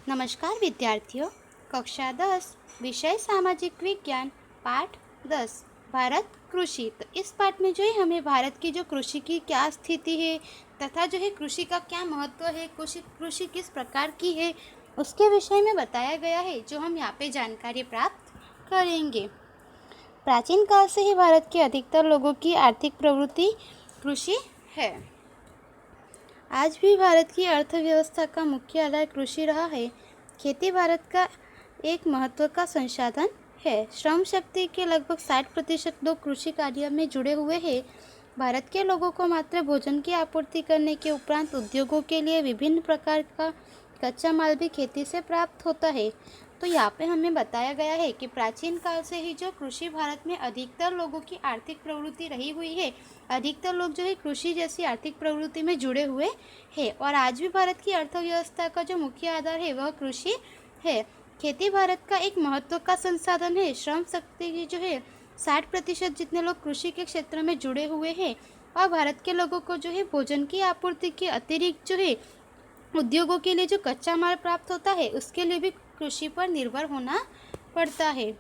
नमस्कार विद्यार्थियों। कक्षा 10 विषय सामाजिक विज्ञान पाठ 10 भारत कृषि। तो इस पाठ में जो है हमें भारत की जो कृषि की क्या स्थिति है तथा जो है कृषि का क्या महत्व है, कृषि किस प्रकार की है उसके विषय में बताया गया है, जो हम यहाँ पे जानकारी प्राप्त करेंगे। प्राचीन काल से ही भारत के अधिकतर लोगों की आर्थिक प्रवृत्ति कृषि है। आज भी भारत की अर्थव्यवस्था का मुख्य आधार कृषि रहा है। खेती भारत का एक महत्व का संसाधन है। श्रम शक्ति के लगभग 60% लोग कृषि कार्य में जुड़े हुए हैं। भारत के लोगों को मात्र भोजन की आपूर्ति करने के उपरांत उद्योगों के लिए विभिन्न प्रकार का कच्चा माल भी खेती से प्राप्त होता है। तो यहाँ पे हमें बताया गया है कि प्राचीन काल से ही जो कृषि भारत में अधिकतर लोगों की आर्थिक प्रवृत्ति रही हुई है, अधिकतर लोग जो है कृषि जैसी आर्थिक प्रवृत्ति में जुड़े हुए हैं और आज भी भारत की अर्थव्यवस्था का जो मुख्य आधार है वह कृषि है। खेती भारत का एक महत्व का संसाधन है। श्रम शक्ति की जो है 60% जितने लोग कृषि के क्षेत्र में जुड़े हुए हैं और भारत के लोगों को जो है भोजन की आपूर्ति के अतिरिक्त जो है उद्योगों के लिए जो कच्चा माल प्राप्त होता है उसके लिए भी कृषि पर निर्भर होना पड़ता है।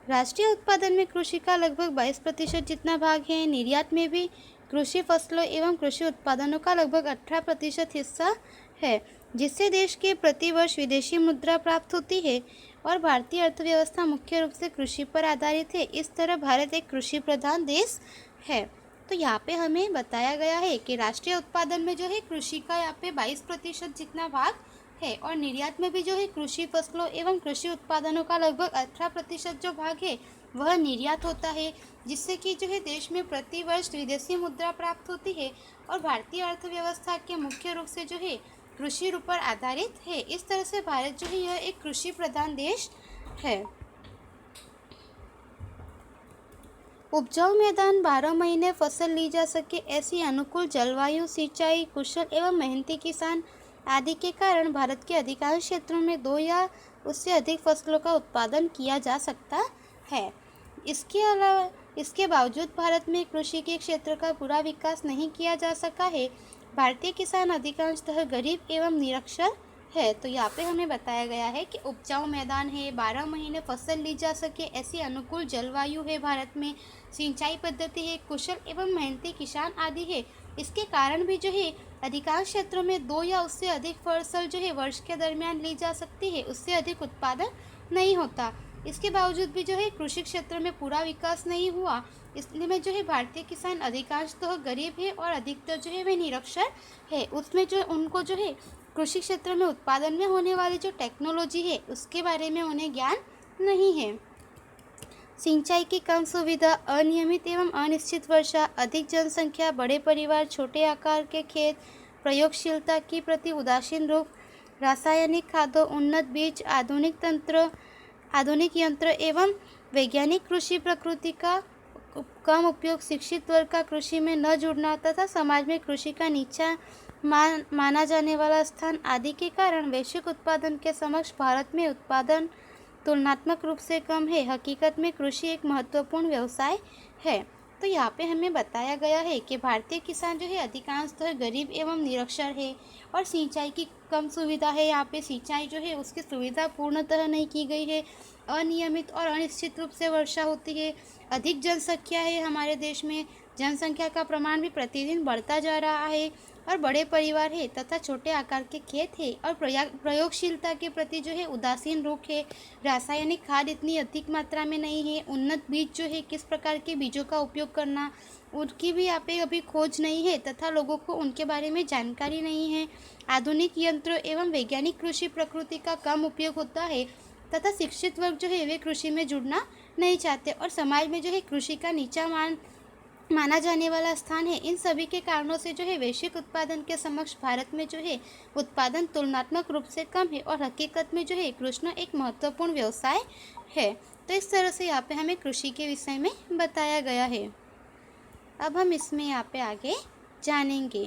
राष्ट्रीय उत्पादन में कृषि का लगभग 22% जितना भाग है। निर्यात में भी कृषि फसलों एवं कृषि उत्पादनों का लगभग 18% हिस्सा है, जिससे देश के प्रतिवर्ष विदेशी मुद्रा प्राप्त होती है और भारतीय अर्थव्यवस्था मुख्य रूप से कृषि पर आधारित है। इस तरह भारत एक कृषि प्रधान देश है। तो यहाँ पे हमें बताया गया है कि राष्ट्रीय उत्पादन में जो है कृषि का यहाँ पे 22% जितना भाग है और निर्यात में भी जो है कृषि फसलों एवं कृषि उत्पादनों का लगभग 18% जो भाग है वह निर्यात होता है, जिससे कि जो है देश में प्रति वर्ष विदेशी मुद्रा प्राप्त होती है और भारतीय अर्थव्यवस्था के मुख्य रूप से जो है कृषि पर आधारित है। इस तरह से भारत जो है यह एक कृषि प्रधान देश है। उपजाऊ मैदान 12 महीने फसल ली जा सके ऐसी अनुकूल जलवायु, सिंचाई, कुशल एवं मेहनती किसान आदि के कारण भारत के अधिकांश क्षेत्रों में 2 या उससे अधिक फसलों का उत्पादन किया जा सकता है। इसके बावजूद भारत में कृषि के क्षेत्र का पूरा विकास नहीं किया जा सका है। भारतीय किसान अधिकांशतः गरीब एवं निरक्षर है। तो यहाँ पे हमें बताया गया है कि उपजाऊ मैदान है, 12 महीने फसल ली जा सके ऐसी अनुकूल जलवायु है भारत में, सिंचाई पद्धति है, कुशल एवं मेहनती किसान आदि है। इसके कारण भी जो है अधिकांश क्षेत्रों में 2 या उससे अधिक फसल जो है वर्ष के दरमियान ली जा सकती है, उससे अधिक उत्पादन नहीं होता। इसके बावजूद भी जो है कृषि क्षेत्र में पूरा विकास नहीं हुआ। इसलिए में जो है भारतीय किसान अधिकांश तो गरीब है और अधिकतर जो है वे निरक्षर है। उसमें जो उनको जो है कृषि क्षेत्र में उत्पादन में होने वाली जो टेक्नोलॉजी है उसके बारे में उन्हें ज्ञान नहीं है। सिंचाई की कम सुविधा, अनियमित एवं अनिश्चित वर्षा, अधिक जनसंख्या, बड़े परिवार, छोटे आकार के खेत, प्रयोगशीलता की प्रति उदासीन रूप, रासायनिक खादों, उन्नत बीज, आधुनिक यंत्र एवं वैज्ञानिक कृषि प्रकृति का कम उपयोग, शिक्षित वर्ग का कृषि में न जुड़ना तथा समाज में कृषि का नीचा माना जाने वाला स्थान आदि के कारण वैश्विक उत्पादन के समक्ष भारत में उत्पादन तुलनात्मक रूप से कम है। हकीकत में कृषि एक महत्वपूर्ण व्यवसाय है। तो यहाँ पे हमें बताया गया है कि भारतीय किसान जो है अधिकांशतः गरीब एवं निरक्षर है और सिंचाई की कम सुविधा है। यहाँ पे सिंचाई जो है उसकी सुविधा पूर्णतः नहीं की गई है। अनियमित और अनिश्चित रूप से वर्षा होती है। अधिक जनसंख्या है हमारे देश में, जनसंख्या का प्रमाण भी प्रतिदिन बढ़ता जा रहा है और बड़े परिवार है तथा छोटे आकार के खेत है और प्रयोगशीलता के प्रति जो है उदासीन रुख है। रासायनिक खाद इतनी अधिक मात्रा में नहीं है। उन्नत बीज जो है किस प्रकार के बीजों का उपयोग करना उनकी भी यहाँ पे अभी खोज नहीं है तथा लोगों को उनके बारे में जानकारी नहीं है। आधुनिक यंत्र एवं वैज्ञानिक कृषि प्रकृति का कम उपयोग होता है तथा शिक्षित वर्ग जो है वे कृषि में जुड़ना नहीं चाहते और समाज में जो है कृषि का नीचा माना जाने वाला स्थान है। इन सभी के कारणों से जो है वैश्विक उत्पादन के समक्ष भारत में जो है उत्पादन तुलनात्मक रूप से कम है और हकीकत में जो है कृषि एक महत्वपूर्ण व्यवसाय है। तो इस तरह से यहाँ पे हमें कृषि के विषय में बताया गया है। अब हम इसमें यहाँ पे आगे जानेंगे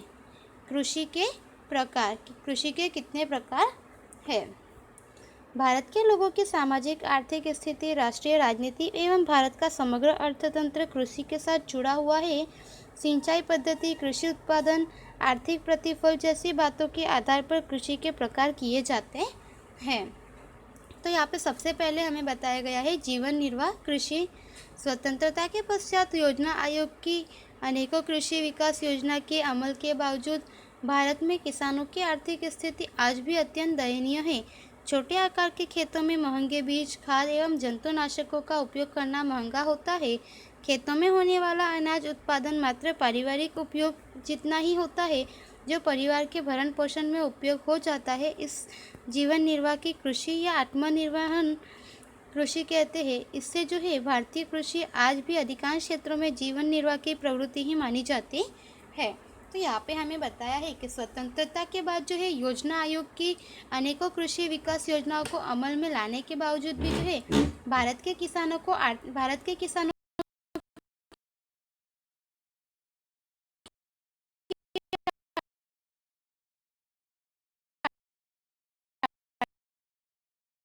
कृषि के प्रकार, कृषि के कितने प्रकार है। भारत के लोगों की सामाजिक आर्थिक स्थिति, राष्ट्रीय राजनीति एवं भारत का समग्र अर्थतंत्र कृषि के साथ जुड़ा हुआ है। सिंचाई पद्धति, कृषि उत्पादन, आर्थिक प्रतिफल जैसी बातों के आधार पर कृषि के प्रकार किए जाते हैं। तो यहाँ पे सबसे पहले हमें बताया गया है जीवन निर्वाह कृषि। स्वतंत्रता के पश्चात योजना आयोग की अनेकों कृषि विकास योजना के अमल के बावजूद भारत में किसानों की आर्थिक स्थिति आज भी अत्यंत दयनीय है। छोटे आकार के खेतों में महंगे बीज, खाद एवं जंतुनाशकों का उपयोग करना महंगा होता है। खेतों में होने वाला अनाज उत्पादन मात्र पारिवारिक उपयोग जितना ही होता है, जो परिवार के भरण पोषण में उपयोग हो जाता है। इस जीवन निर्वाह की कृषि या आत्मनिर्भर कृषि कहते हैं। इससे जो है भारतीय कृषि आज भी अधिकांश क्षेत्रों में जीवन निर्वाह की प्रवृत्ति ही मानी जाती है। तो यहाँ पे हमें बताया है कि स्वतंत्रता के बाद जो है योजना आयोग की अनेकों कृषि विकास योजनाओं को अमल में लाने के बावजूद भी जो है भारत के किसानों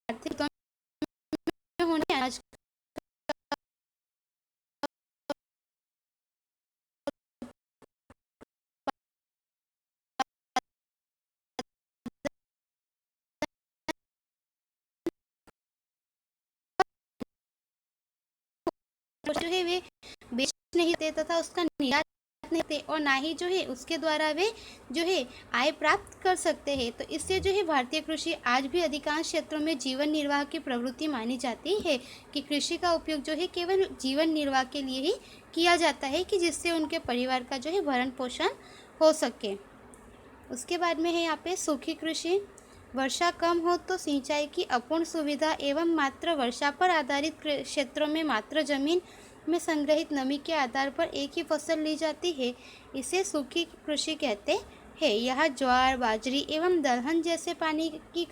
आर्थिक होने अनाज जो है वे बेच नहीं देते तथा उसका निर्यात नहीं देते और ना ही जो है उसके द्वारा वे जो है आय प्राप्त कर सकते हैं। तो इससे जो है भारतीय कृषि आज भी अधिकांश क्षेत्रों में जीवन निर्वाह की प्रवृत्ति मानी जाती है कि कृषि का उपयोग जो है केवल जीवन निर्वाह के लिए ही किया जाता है कि जिससे उनके परिवार का जो है भरण पोषण हो सके। उसके बाद में है यहाँ पे सूखी कृषि। वर्षा कम हो तो सिंचाई की अपूर्ण सुविधा एवं मात्र वर्षा पर आधारित क्षेत्रों में मात्र जमीन में संग्रहित नमी के आधार पर एक ही फसल ली जाती है। इसे सूखी कृषि कहते हैं। यह ज्वार, बाजरी एवं दलहन जैसे पानी की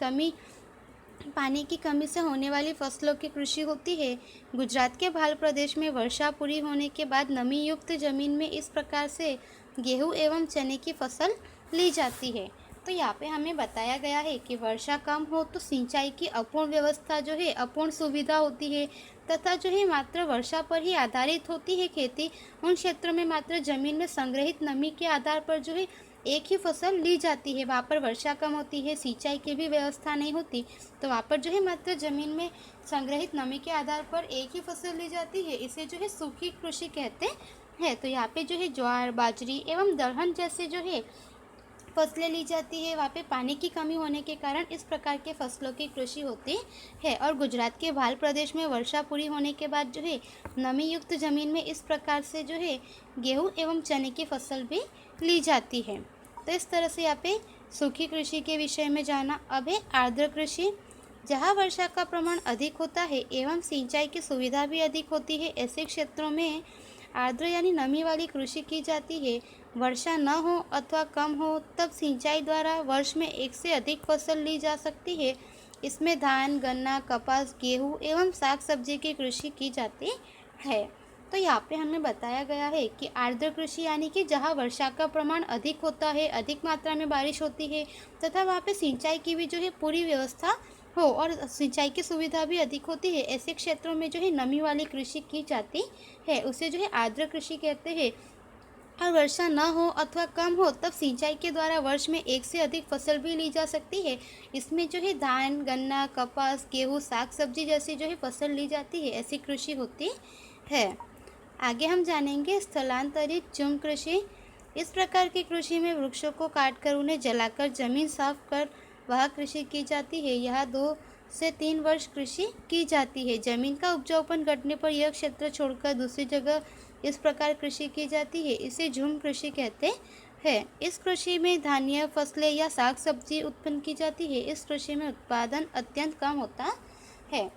कमी से होने वाली फसलों की कृषि होती है। गुजरात के भाल प्रदेश में वर्षा पूरी होने के बाद नमी युक्त जमीन में इस प्रकार से गेहूं एवं चने की फसल ली जाती है। तो यहाँ पे हमें बताया गया है कि वर्षा कम हो तो सिंचाई की अपूर्ण व्यवस्था जो है अपूर्ण सुविधा होती है तथा जो है मात्र वर्षा पर ही आधारित होती है खेती। उन क्षेत्रों में मात्र जमीन में संग्रहित नमी के आधार पर जो है एक ही फसल ली जाती है। वहाँ पर वर्षा कम होती है, सिंचाई की भी व्यवस्था नहीं होती, तो वहाँ पर जो है मात्र जमीन में संग्रहित नमी के आधार पर एक ही फसल ली जाती है। इसे जो है सूखी कृषि कहते हैं। तो यहाँ पे जो है ज्वार, बाजरी एवं दलहन जैसे जो है फसलें ली जाती है। वहाँ पे पानी की कमी होने के कारण इस प्रकार के फसलों की कृषि होती है। और गुजरात के भाल प्रदेश में वर्षा पूरी होने के बाद जो है नमी युक्त जमीन में इस प्रकार से जो है गेहूं एवं चने की फसल भी ली जाती है। तो इस तरह से यहाँ पे सूखी कृषि के विषय में जाना। अब है आर्द्र कृषि। जहाँ वर्षा का प्रमाण अधिक होता है एवं सिंचाई की सुविधा भी अधिक होती है, ऐसे क्षेत्रों में आर्द्र यानी नमी वाली कृषि की जाती है। वर्षा न हो अथवा कम हो तब सिंचाई द्वारा वर्ष में एक से अधिक फसल ली जा सकती है। इसमें धान, गन्ना, कपास, गेहूँ एवं साग सब्जी की कृषि की जाती है। तो यहाँ पे हमें बताया गया है कि आर्द्र कृषि यानी कि जहाँ वर्षा का प्रमाण अधिक होता है, अधिक मात्रा में बारिश होती है तथा वहाँ पे सिंचाई की भी जो है पूरी व्यवस्था हो और सिंचाई की सुविधा भी अधिक होती है, ऐसे क्षेत्रों में जो है नमी वाली कृषि की जाती है, उसे जो है आर्द्र कृषि कहते हैं। और वर्षा न हो अथवा कम हो तब सिंचाई के द्वारा वर्ष में एक से अधिक फसल भी ली जा सकती है। इसमें जो है धान, गन्ना, कपास, गेहूँ, साग सब्जी जैसी जो है फसल ली जाती है, ऐसी कृषि होती है। आगे हम जानेंगे स्थलांतरित झूम कृषि। इस प्रकार की कृषि में वृक्षों को काटकर उन्हें जलाकर जमीन साफ कर वह कृषि की जाती है। यह 2 से 3 वर्ष कृषि की जाती है। जमीन का उपजाऊपन घटने पर यह क्षेत्र छोड़कर दूसरी जगह इस प्रकार कृषि की जाती है। इसे झूम कृषि कहते हैं। इस कृषि में धान्य फसलें या साग सब्जी उत्पन्न की जाती है। इस कृषि में उत्पादन अत्यंत कम होता है।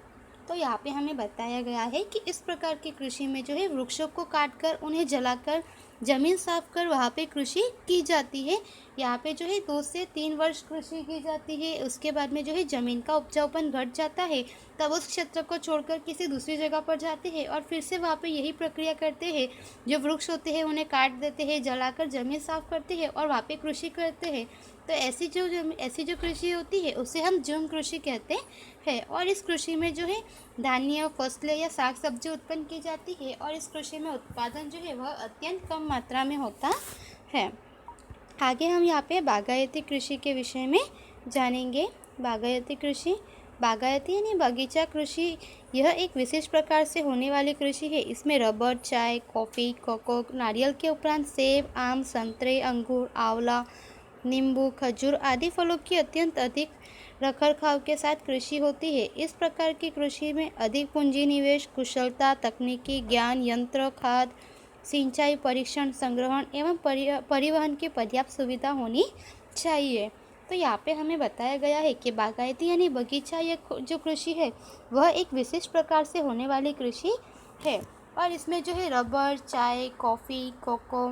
तो यहाँ पे हमें बताया गया है कि इस प्रकार की कृषि में जो है वृक्षों को काटकर उन्हें जलाकर ज़मीन साफ कर वहाँ पे कृषि की जाती है। यहाँ पे जो है 2 से 3 वर्ष कृषि की जाती है। उसके बाद में जो है ज़मीन का उपजाऊपन घट जाता है, तब उस क्षेत्र को छोड़कर किसी दूसरी जगह पर जाते हैं और फिर से वहाँ पे यही प्रक्रिया करते हैं। जो वृक्ष होते हैं उन्हें काट देते हैं, जलाकर ज़मीन साफ करते हैं और वहाँ पे कृषि करते हैं। तो ऐसी जो कृषि होती है उसे हम झूम कृषि कहते हैं। और इस कृषि में जो है धान्य, फसलें या साग सब्जी उत्पन्न की जाती है और इस कृषि में उत्पादन जो है वह अत्यंत कम मात्रा में होता है। आगे हम यहाँ पे बागायती कृषि के विषय में जानेंगे। बागायती यानी बगीचा कृषि यह एक विशेष प्रकार से होने वाली कृषि है। इसमें रबर, चाय, कॉफ़ी, कोको, नारियल के उपरांत सेब, आम, संतरे, अंगूर, आंवला, नींबू, खजूर आदि फलों की अत्यंत अधिक रखरखाव के साथ कृषि होती है। इस प्रकार की कृषि में अधिक पूंजी निवेश, कुशलता, तकनीकी ज्ञान, यंत्र, खाद, सिंचाई, परीक्षण, संग्रहण एवं परिवहन की पर्याप्त सुविधा होनी चाहिए। तो यहाँ पे हमें बताया गया है कि बागायती यानी बगीचा या जो कृषि है वह एक विशेष प्रकार से होने वाली कृषि है और इसमें जो है रबर, चाय, कॉफ़ी, कोको,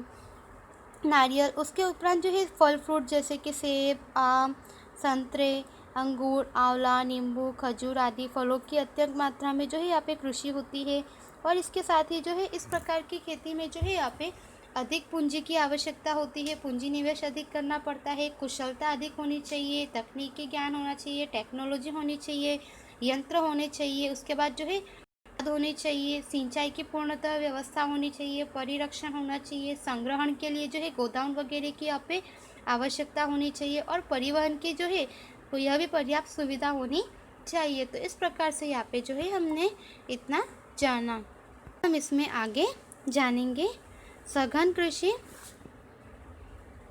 नारियल, उसके उपरांत जो है फल फ्रूट जैसे कि सेब, आम, संतरे, अंगूर, आंवला, नींबू, खजूर आदि फलों की अत्यंत मात्रा में जो है यहाँ पे कृषि होती है। और इसके साथ ही जो है इस प्रकार की खेती में जो है यहाँ पे अधिक पूंजी की आवश्यकता होती है, पूंजी निवेश अधिक करना पड़ता है, कुशलता अधिक होनी चाहिए, तकनीकी ज्ञान होना चाहिए, टेक्नोलॉजी होनी चाहिए, यंत्र होने चाहिए, उसके बाद जो है खाद होनी चाहिए, सिंचाई की पूर्णतः व्यवस्था होनी चाहिए, परिरक्षण होना चाहिए, संग्रहण के लिए जो है गोदाम वगैरह की यहाँ पे आवश्यकता होनी चाहिए और परिवहन की जो है यह भी पर्याप्त सुविधा होनी चाहिए। तो इस प्रकार से यहाँ पे जो है हमने इतना जाना। हम इसमें आगे जानेंगे सघन कृषि।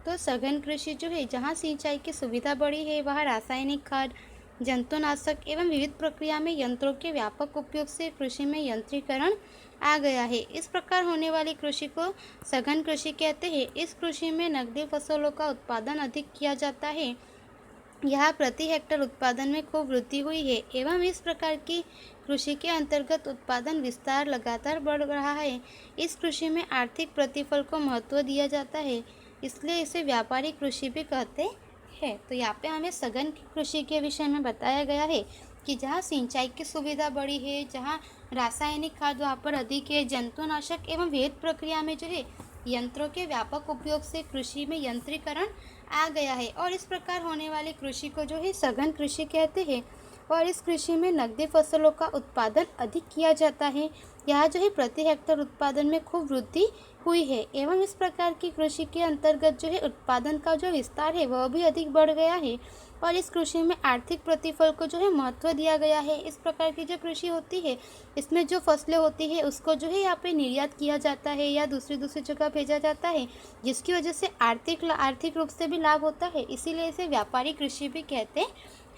तो सघन कृषि जो है जहाँ सिंचाई की सुविधा बढ़ी है वहाँ रासायनिक खाद, जंतुनाशक एवं विविध प्रक्रिया में यंत्रों के व्यापक उपयोग से कृषि में यंत्रीकरण आ गया है। इस प्रकार होने वाली कृषि को सघन कृषि कहते हैं। इस कृषि में नकदी फसलों का उत्पादन अधिक किया जाता है। यहाँ प्रति हेक्टेयर उत्पादन में खूब वृद्धि हुई है एवं इस प्रकार की कृषि के अंतर्गत उत्पादन विस्तार लगातार बढ़ रहा है। इस कृषि में आर्थिक प्रतिफल को महत्व दिया जाता है, इसलिए इसे व्यापारिक कृषि भी कहते हैं। तो यहाँ पे हमें सघन कृषि के विषय में बताया गया है कि जहाँ सिंचाई की सुविधा बढ़ी है, जहाँ रासायनिक खाद वहाँ पर अधिक है, जंतुनाशक एवं विविध प्रक्रिया में जो है यंत्रों के व्यापक उपयोग से कृषि में यंत्रीकरण आ गया है और इस प्रकार होने वाली कृषि को जो है सघन कृषि कहते हैं। और इस कृषि में नकदी फसलों का उत्पादन अधिक किया जाता है। यहाँ जो है प्रति हेक्टेयर उत्पादन में खूब वृद्धि हुई है एवं इस प्रकार की कृषि के अंतर्गत जो है उत्पादन का जो विस्तार है वह भी अधिक बढ़ गया है और इस कृषि में आर्थिक प्रतिफल को जो है महत्व दिया गया है। इस प्रकार की जो कृषि होती है इसमें जो फसलें होती है उसको जो है यहाँ पे निर्यात किया जाता है या दूसरी जगह भेजा जाता है, जिसकी वजह से आर्थिक रूप से भी लाभ होता है, इसीलिए इसे व्यापारिक कृषि भी कहते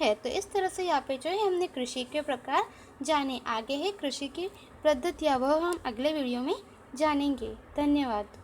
हैं। तो इस तरह से यहाँ पे जो है हमने कृषि के प्रकार जाने। आगे है कृषि की पद्धतियाँ, वह हम अगले वीडियो में जानेंगे। धन्यवाद।